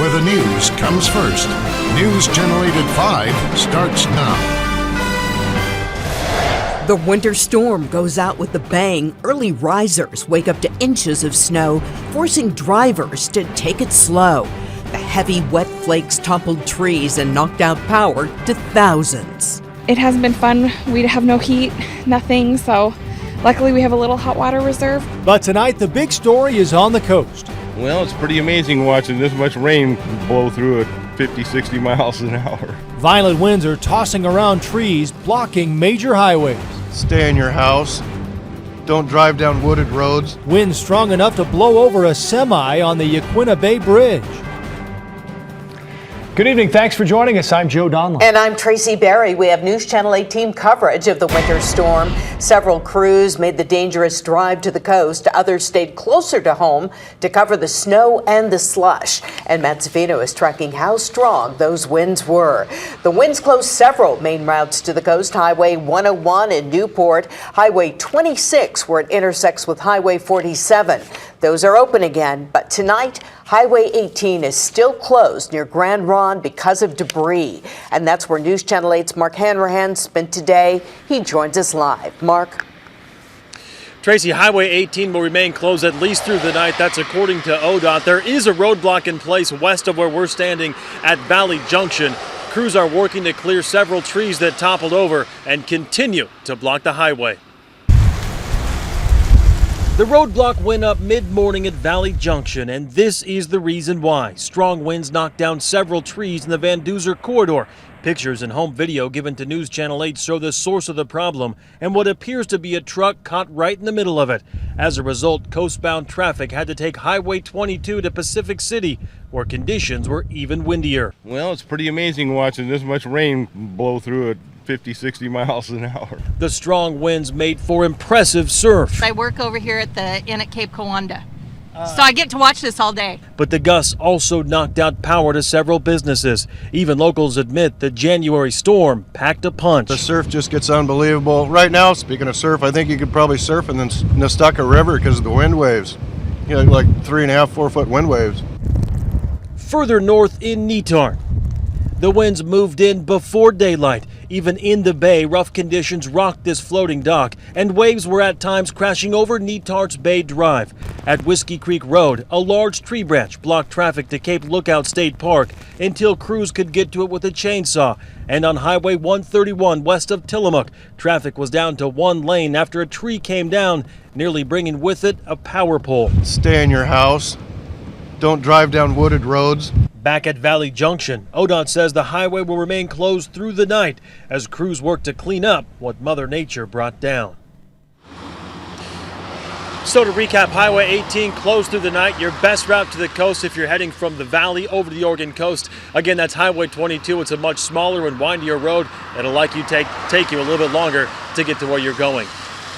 where the news comes first. News Channel 8 at 5 starts now. The winter storm goes out with a bang. Early risers wake up to inches of snow, forcing drivers to take it slow. The heavy, wet flakes toppled trees and knocked out power to thousands. It hasn't been fun. We have no heat, nothing, so luckily we have a little hot water reserve. But tonight, the big story is on the coast. Well, it's pretty amazing watching this much rain blow through at 50, 60 miles an hour. Violent winds are tossing around trees, blocking major highways. Stay in your house. Don't drive down wooded roads. Winds strong enough to blow over a semi on the Yaquina Bay Bridge. Good evening. Thanks for joining us. I'm Joe Donlan. And I'm Tracy Berry. We have News Channel 8 team coverage of the winter storm. Several crews made the dangerous drive to the coast. Others stayed closer to home to cover the snow and the slush. And Matt Savino is tracking how strong those winds were. The winds closed several main routes to the coast. Highway 101 in Newport, Highway 26 where it intersects with Highway 47. Those are open again, but tonight, Highway 18 is still closed near Grand Ronde because of debris. And that's where News Channel 8's Mark Hanrahan spent today. He joins us live. Mark. Tracy, Highway 18 will remain closed at least through the night. That's according to ODOT. There is a roadblock in place west of where we're standing at Valley Junction. Crews are working to clear several trees that toppled over and continue to block the highway. The roadblock went up mid-morning at Valley Junction, and this is the reason why. Strong winds knocked down several trees in the Van Duzer corridor. Pictures and home video given to News Channel 8 show the source of the problem and what appears to be a truck caught right in the middle of it. As a result, coastbound traffic had to take Highway 22 to Pacific City, where conditions were even windier. Well, it's pretty amazing watching this much rain blow through at 50, 60 miles an hour. The strong winds made for impressive surf. I work over here at the Inn at Cape Coanda, so I get to watch this all day. But the gusts also knocked out power to several businesses. Even locals admit the January storm packed a punch. The surf just gets unbelievable. Right now, speaking of surf, I think you could probably surf in the Nestucca River because of the wind waves. You know, like 3.5, 4 foot wind waves. Further north in Netarn, the winds moved in before daylight. Even in the bay, rough conditions rocked this floating dock, and waves were at times crashing over Netart's Bay Drive. At Whiskey Creek Road, a large tree branch blocked traffic to Cape Lookout State Park until crews could get to it with a chainsaw. And on Highway 131 west of Tillamook, traffic was down to one lane after a tree came down, nearly bringing with it a power pole. Stay in your house. Don't drive down wooded roads. Back at Valley Junction, ODOT says the highway will remain closed through the night as crews work to clean up what Mother Nature brought down. So to recap, Highway 18 closed through the night, your best route to the coast if you're heading from the valley over to the Oregon coast. Again, that's Highway 22. It's a much smaller and windier road. It'll likely take you a little bit longer to get to where you're going.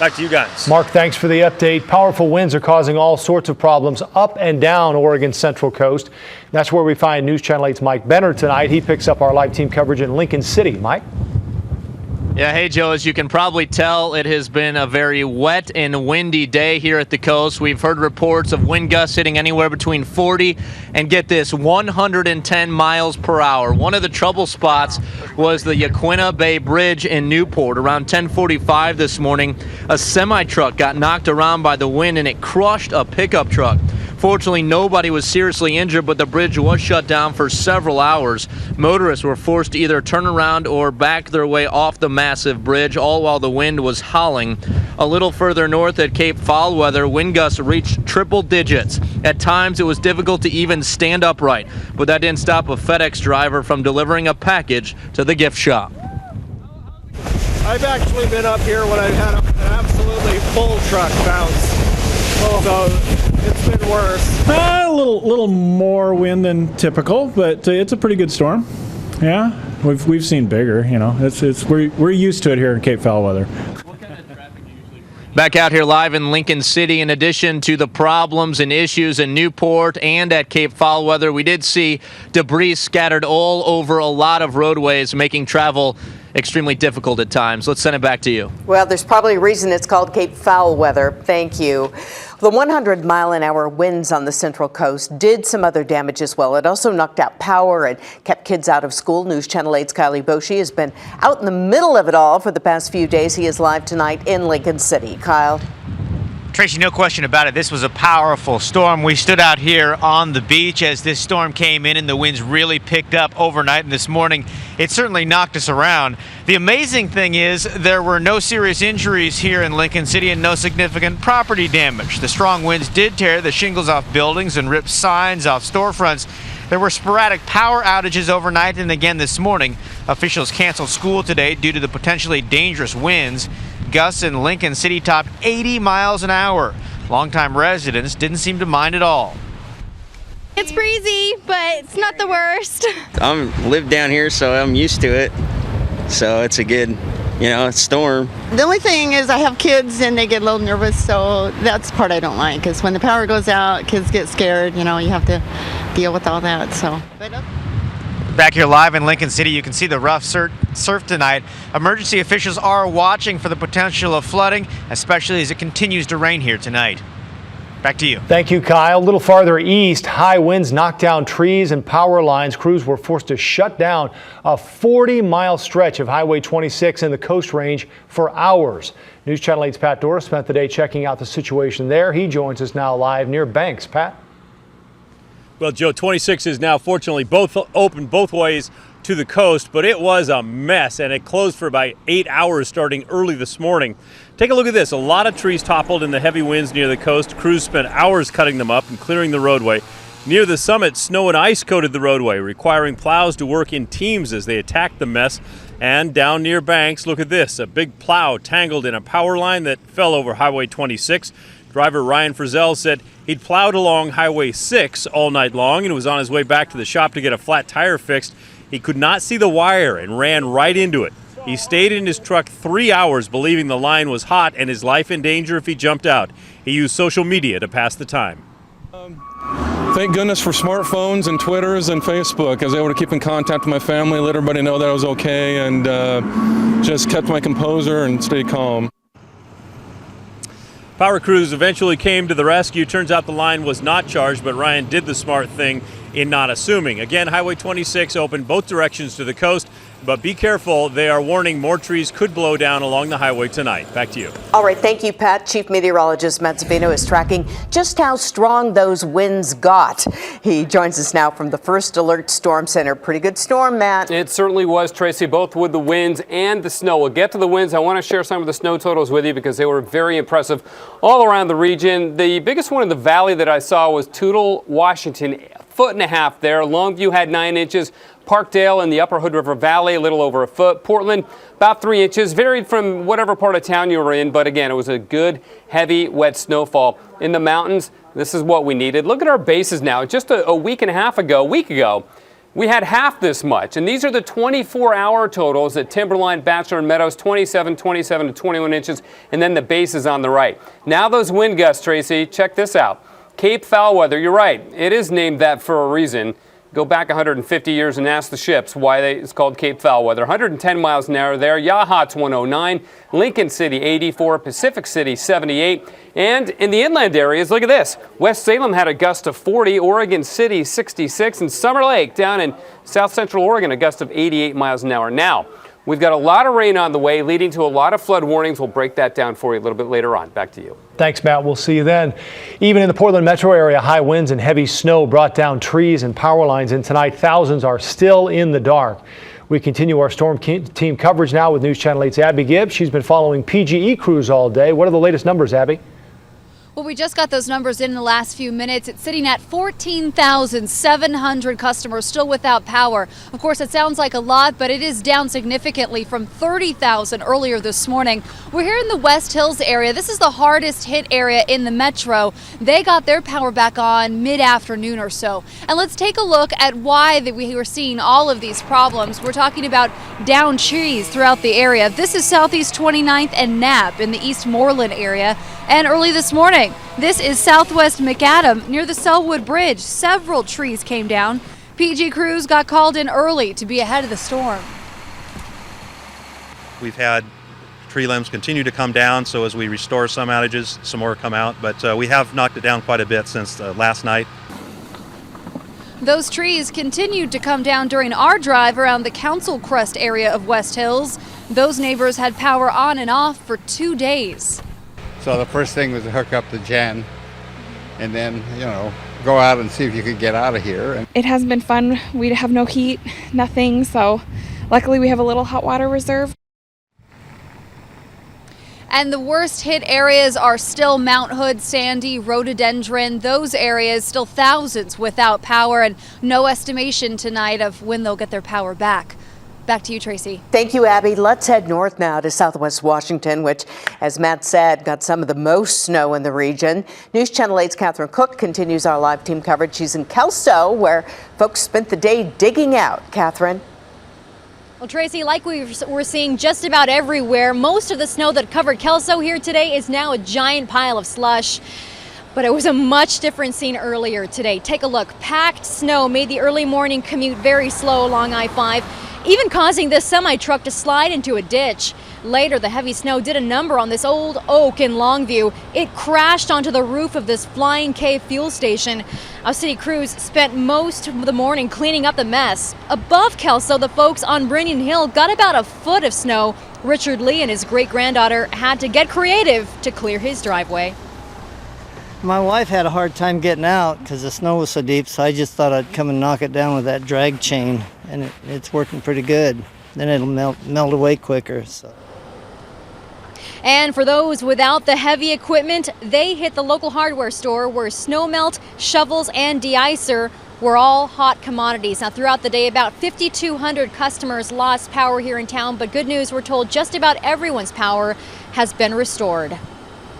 Back to you guys. Mark, thanks for the update. Powerful winds are causing all sorts of problems up and down Oregon's central coast. That's where we find News Channel 8's Mike Benner tonight. He picks up our live team coverage in Lincoln City. Mike? Yeah, hey, Joe, as you can probably tell, it has been a very wet and windy day here at the coast. We've heard reports of wind gusts hitting anywhere between 40 and, get this, 110 miles per hour. One of the trouble spots was the Yaquina Bay Bridge in Newport. Around 10:45 this morning, a semi-truck got knocked around by the wind and it crushed a pickup truck. Fortunately, nobody was seriously injured, but the bridge was shut down for several hours. Motorists were forced to either turn around or back their way off the massive bridge, all while the wind was howling. A little further north at Cape Foulweather, wind gusts reached triple digits. At times, it was difficult to even stand upright, but that didn't stop a FedEx driver from delivering a package to the gift shop. I've actually been up here when I had an absolutely full truck bounce. So it's been worse. A little more wind than typical, but it's a pretty good storm. Yeah, we've seen bigger. You know, we're used to it here in Cape Foulweather. Back out here live in Lincoln City, in addition to the problems and issues in Newport and at Cape Foulweather, we did see debris scattered all over a lot of roadways, making travel extremely difficult at times. Let's send it back to you. Well, there's probably a reason it's called Cape Foulweather. Thank you. The 100-mile-an-hour winds on the Central Coast did some other damage as well. It also knocked out power and kept kids out of school. News Channel 8's Kylie Boshi has been out in the middle of it all for the past few days. He is live tonight in Lincoln City. Kyle. Tracy, no question about it. This was a powerful storm. We stood out here on the beach as this storm came in and the winds really picked up overnight. And this morning, it certainly knocked us around. The amazing thing is there were no serious injuries here in Lincoln City and no significant property damage. The strong winds did tear the shingles off buildings and rip signs off storefronts. There were sporadic power outages overnight and again this morning. Officials canceled school today due to the potentially dangerous winds. Gusts in Lincoln City topped 80 miles an hour. Longtime residents didn't seem to mind at all. It's breezy, but it's not the worst. I live down here, so I'm used to it. So it's a good, storm. The only thing is I have kids and they get a little nervous, so that's the part I don't like. Because when the power goes out, kids get scared. You have to deal with all that. So. Back here live in Lincoln City, you can see the rough surf tonight. Emergency officials are watching for the potential of flooding, especially as it continues to rain here tonight. Back to you. Thank you, Kyle. A little farther east, high winds knocked down trees and power lines. Crews were forced to shut down a 40-mile stretch of Highway 26 in the Coast Range for hours. News Channel 8's Pat Dora spent the day checking out the situation there. He joins us now live near Banks. Pat? Well, Joe, 26 is now fortunately open both ways to the coast, but it was a mess and it closed for about 8 hours starting early this morning. Take a look at this. A lot of trees toppled in the heavy winds near the coast. Crews spent hours cutting them up and clearing the roadway. Near the summit, snow and ice coated the roadway, requiring plows to work in teams as they attacked the mess. And down near Banks, look at this. A big plow tangled in a power line that fell over Highway 26. Driver Ryan Frizzell said he'd plowed along Highway 6 all night long and was on his way back to the shop to get a flat tire fixed. He could not see the wire and ran right into it. He stayed in his truck 3 hours believing the line was hot and his life in danger if he jumped out. He used social media to pass the time. Thank goodness for smartphones and Twitters and Facebook. I was able to keep in contact with my family, let everybody know that I was okay, and just kept my composure and stayed calm. Power crews eventually came to the rescue. Turns out the line was not charged, but Ryan did the smart thing in not assuming. Again, Highway 26 open both directions to the coast, but be careful. They are warning more trees could blow down along the highway tonight. Back to you. All right, thank you, Pat. Chief Meteorologist Matt Savino is tracking just how strong those winds got. He joins us now from the First Alert Storm Center. Pretty good storm, Matt. It certainly was, Tracy, both with the winds and the snow. We'll get to the winds. I want to share some of the snow totals with you because they were very impressive all around the region. The biggest one in the valley that I saw was Toutle, Washington, 1.5 feet there. Longview had 9 inches. Parkdale in the upper Hood River Valley, a little over 1 foot. Portland, about 3 inches. Varied from whatever part of town you were in, but again, it was a good, heavy, wet snowfall. In the mountains, this is what we needed. Look at our bases now. Just a week ago, we had half this much. And these are the 24-hour totals at Timberline, Bachelor, and Meadows, 27 to 21 inches, and then the bases on the right. Now those wind gusts, Tracy, check this out. Cape Foul weather, you're right. It is named that for a reason. Go back 150 years and ask the ships why it's called Cape Foul weather. 110 miles an hour there. Yachats 109, Lincoln City 84, Pacific City 78. And in the inland areas, look at this. West Salem had a gust of 40, Oregon City 66, and Summer Lake down in south central Oregon, a gust of 88 miles an hour. Now, we've got a lot of rain on the way, leading to a lot of flood warnings. We'll break that down for you a little bit later on. Back to you. Thanks, Matt. We'll see you then. Even in the Portland metro area, high winds and heavy snow brought down trees and power lines, and tonight thousands are still in the dark. We continue our storm team coverage now with News Channel 8's Abby Gibbs. She's been following PG&E crews all day. What are the latest numbers, Abby? Well, we just got those numbers in the last few minutes. It's sitting at 14,700 customers still without power. Of course, it sounds like a lot, but it is down significantly from 30,000 earlier this morning. We're here in the West Hills area. This is the hardest hit area in the metro. They got their power back on mid-afternoon or so. And let's take a look at why we were seeing all of these problems. We're talking about downed trees throughout the area. This is Southeast 29th and Knapp in the East Moreland area. And early this morning, this is Southwest McAdam near the Sellwood Bridge. Several trees came down. PG crews got called in early to be ahead of the storm. We've had tree limbs continue to come down, so as we restore some outages, some more come out. But we have knocked it down quite a bit since last night. Those trees continued to come down during our drive around the Council Crest area of West Hills. Those neighbors had power on and off for 2 days. So the first thing was to hook up the gen and then, go out and see if you could get out of here. It hasn't been fun. We have no heat, nothing, so luckily we have a little hot water reserve. And the worst hit areas are still Mount Hood, Sandy, Rhododendron. Those areas still thousands without power, and no estimation tonight of when they'll get their power back. Back to you, Tracy. Thank you, Abby. Let's head north now to Southwest Washington, which, as Matt said, got some of the most snow in the region. News Channel 8's Catherine Cook continues our live team coverage. She's in Kelso, where folks spent the day digging out. Catherine. Well, Tracy, like we're seeing just about everywhere, most of the snow that covered Kelso here today is now a giant pile of slush. But it was a much different scene earlier today. Take a look. Packed snow made the early morning commute very slow along I-5, even causing this semi-truck to slide into a ditch. Later, the heavy snow did a number on this old oak in Longview. It crashed onto the roof of this Flying K fuel station. Our city crews spent most of the morning cleaning up the mess. Above Kelso, the folks on Brigham Hill got about a foot of snow. Richard Lee and his great-granddaughter had to get creative to clear his driveway. My wife had a hard time getting out because the snow was so deep, so I just thought I'd come and knock it down with that drag chain, and it's working pretty good. Then it'll melt away quicker. So. And for those without the heavy equipment, they hit the local hardware store where snow melt, shovels, and de-icer were all hot commodities. Now, throughout the day, about 5,200 customers lost power here in town, but good news, we're told just about everyone's power has been restored.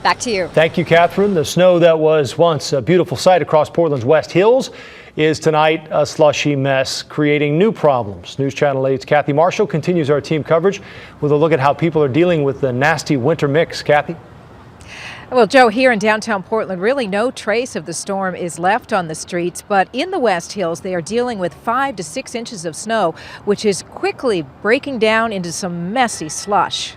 Back to you. Thank you, Catherine. The snow that was once a beautiful sight across Portland's West Hills is tonight a slushy mess, creating new problems. News Channel 8's Kathy Marshall continues our team coverage with a look at how people are dealing with the nasty winter mix. Kathy? Well, Joe, here in downtown Portland, really no trace of the storm is left on the streets, but in the West Hills, they are dealing with 5 to 6 inches of snow, which is quickly breaking down into some messy slush.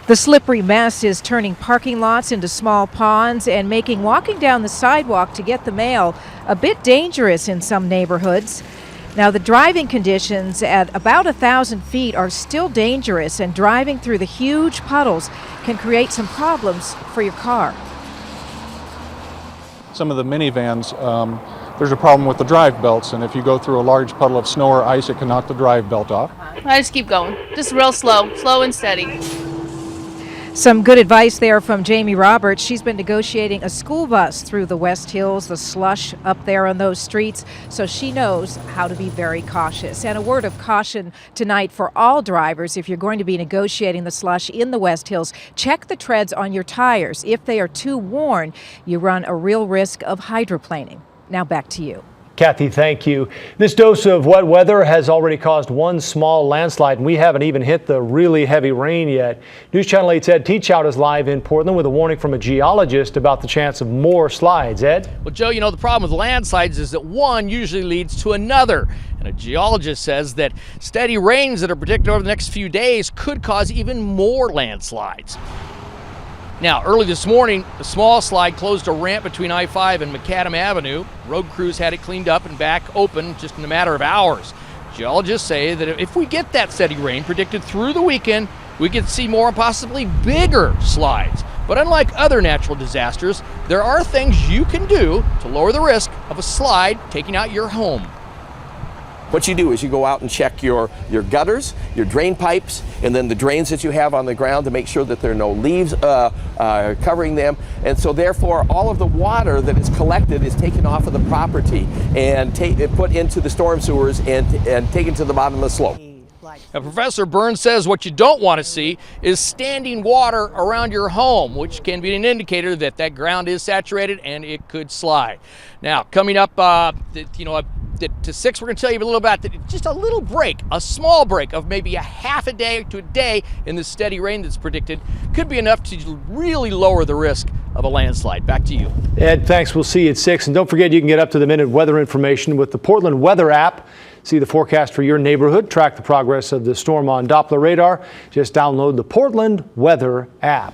The slippery mess is turning parking lots into small ponds and making walking down the sidewalk to get the mail a bit dangerous in some neighborhoods. Now, the driving conditions at about 1,000 feet are still dangerous, and driving through the huge puddles can create some problems for your car. Some of the minivans, there's a problem with the drive belts, and if you go through a large puddle of snow or ice, it can knock the drive belt off. I just keep going, just real slow and steady. Some good advice there from Jamie Roberts. She's been negotiating a school bus through the West Hills, the slush up there on those streets, so she knows how to be very cautious. And a word of caution tonight for all drivers: if you're going to be negotiating the slush in the West Hills, check the treads on your tires. If they are too worn, you run a real risk of hydroplaning. Now back to you. Kathy, thank you. This dose of wet weather has already caused one small landslide, and we haven't even hit the really heavy rain yet. News Channel 8's Ed Teachout is live in Portland with a warning from a geologist about the chance of more slides. Ed? Well, Joe, the problem with landslides is that one usually leads to another. And a geologist says that steady rains that are predicted over the next few days could cause even more landslides. Now, early this morning, a small slide closed a ramp between I-5 and Macadam Avenue. Road crews had it cleaned up and back open just in a matter of hours. Geologists say that if we get that steady rain predicted through the weekend, we could see more and possibly bigger slides. But unlike other natural disasters, there are things you can do to lower the risk of a slide taking out your home. What you do is you go out and check your gutters, your drain pipes, and then the drains that you have on the ground to make sure that there are no leaves covering them. And so therefore, all of the water that is collected is taken off of the property and put into the storm sewers and taken to the bottom of the slope. Now, Professor Burns says what you don't want to see is standing water around your home, which can be an indicator that that ground is saturated and it could slide. Now, coming up, to 6, we're going to tell you a little about just a little break, a small break of maybe a half a day to a day in the steady rain that's predicted. Could be enough to really lower the risk of a landslide. Back to you. Ed, thanks. We'll see you at 6. And don't forget, you can get up to the minute weather information with the Portland Weather app. See the forecast for your neighborhood. Track the progress of the storm on Doppler radar. Just download the Portland Weather app.